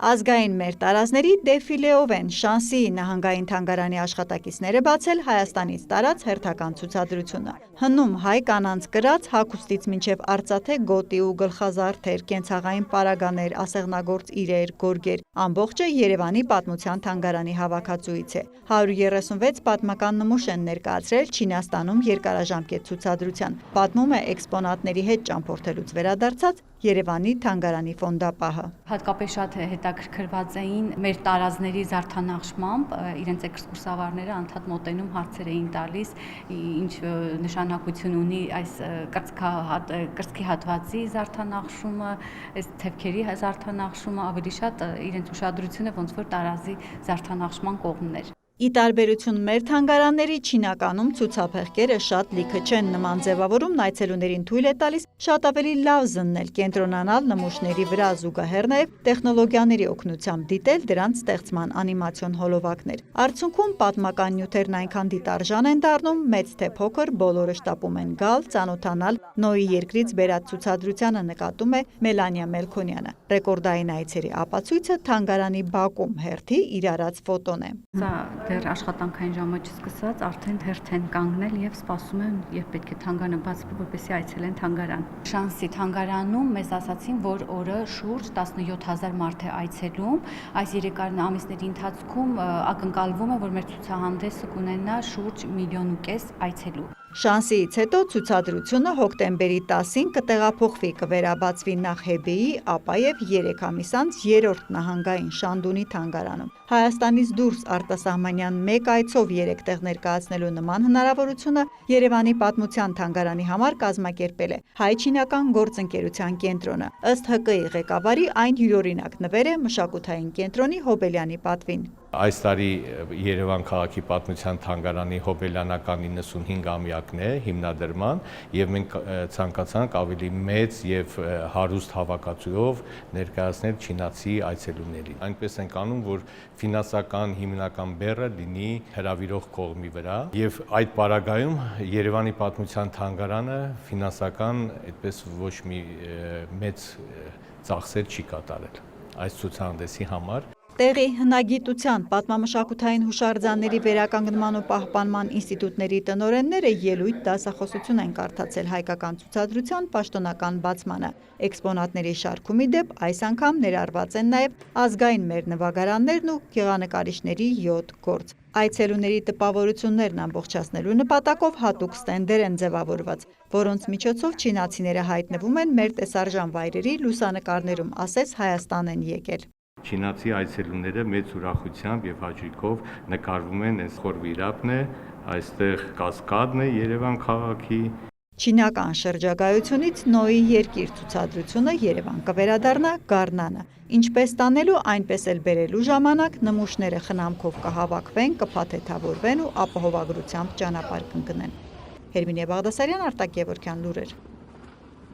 Ազգային մեր տարազների դեֆիլեով են Շանսի նահանգային թանգարանի աշխատակիցները բացել Հայաստանից տարած հերթական ցուցադրությունը։ Հնում հայ կանանց կրած հագուստից մինչև արծաթե գոտի ու գլխազարդեր, կենցաղային պարագաներ, ասեղնագործ իրեր, գորգեր, ամբողջը Երևանի պատմության թանգարանի հավաքածուից է։ 136 պատմական նմուշ են ներկայացրել Չինաստանում երկարաժամկետ ցուցադրության, պատմում է էքսպոնատների հետ ճամփորդելուց վերադարձած Երևանի թանգարանի ֆոնդապահը։ Հատկապես շատ հետաքրքրված էին մեր տարազների զարդանախշմամբ, իրենց էքսկուրսավարները անդադ մոտենում հարցեր էին տալիս, ինչ նշանակություն ունի այս կրծքի հատվածի զարդանախշումը, այս թևքերի զարդանախշումը, ավելի շատ իրենց ուշադրությունը ոնց որ տարազի զարդանախշման կողմն էր։ Ի տարբերություն մեր թանգարանների, Չինականում ցուցափեղկերը շատ լիքը չեն, նման ձևավորումն այցելուներին թույլ է տալիս շատ ավելի լավ զննել, կենտրոնանալ նմուշների վրա, զուգահեռ նաև տեխնոլոգիաների օգնությամբ դիտել դրանց ստեղծման անիմացիոն հոլովակներ։ Արդյունքում պատմական նյութերն այնքան դիտարժան են դառնում, մեծ թե փոքր, բոլորը շտապում են գալ, ծանոթանալ Նոյի երկրից բերած ցուցադրությանը, նկատում է Մելանիա Մելքոնյանը։ Ռեկորդային այցերի ապացույցը թանգարանի բակում հերթի իրարած ֆոտոն է։ Դեռ աշխատանքային ժամը չսկսած արդեն հերթ են կանգնել եւ սպասում են, երբ պետք է թանգարանը բացվի, որպեսզի այցելեն թանգարան։ Շանսի թանգարանում մեզ ասացին, որ օրը շուրջ 17000 մարդ է այցելում։ Այս 3 ամիսների ընթացքում ակնկալվում է, որ մեր ցուցահանդեսը կունենա շուրջ 1,5 միլիոն այցելու։ Շանսիից հետո ցուցադրությունը հոկտեմբերի 10-ին կտեղափոխվի, կվերաբացվի նախ Հեբեի, ապա եւ 3 ամիս անց երրորդ նահանգային Շանդունի թանգարանում։ Հայաստանից դուրս արտասահմանյան մեկ այցով 3 տեղ ներկայացնելու նման հնարավորությունը Երևանի պատմության թանգարանի համար կազմակերպել է Հայ-Չինական գործընկերության կենտրոնը։ Ըստ ՀԿ-ի ղեկավարի այն յուրօրինակ նվեր է մշակութային կենտրոնի Հոբելյանի պատվին։ Այս տարի Երևան քաղաքի պատմության թանգարանի հոբելյանական 95-ամյակն է հիմնադրման եւ մենք ցանկացանք ավելի մեծ եւ հարուստ հավաքածուով ներկայացնել չինացի այցելուներին։ Այնպես ենք անում, որ ֆինանսական հիմնական բեռը լինի հրավիրող կողմի վրա եւ այդ պարագայում Երևանի պատմության թանգարանը ֆինանսական այդպես ոչ մի մեծ ծախսեր չի կատարել այս ցուցահանդեսի համար։ Տեղի հնագիտության, պատմամշակութային հուշարձանների վերականգնման ու պահպանման ինստիտուտների տնօրենները ելույթ դասախոսություն են կարդացել հայկական ցուցադրության պաշտոնական բացմանը։ Էքսպոնատների շարքում ի դեպ այս անգամ ներառված են նաև ազգային մեր նվագարաններն ու գեղանկարիչների 7 գործ։ Այցելուների տպավորություններն ամբողջացնելու նպատակով հատուկ ստենդեր են ձևավորված, որոնց միջոցով չինացիները հայտնվում են մեր տեսարժան վայրերի լուսանկարներում, ասես Հայաստան են եկել։ Չինացի այցելուները մեծ ուրախությամբ եւ հաճույքով նկարվում են, այս խորվիրապն է, այստեղ կասկադն է Երևան քաղաքի։ Չինական շրջագայությունից Նոյի երկիր ցուցադրությունը Երևան կվերադառնա գարնանը։ Ինչպես տանելու, այնպես էլ բերելու ժամանակ նմուշները խնամքով կհավաքվեն, կփաթեթավորվեն ու ապահովագրությամբ ճանապարհ կընկնեն։ Հերմինե Բաղդասարյան, Արտակ Գևորգյան, լուրեր։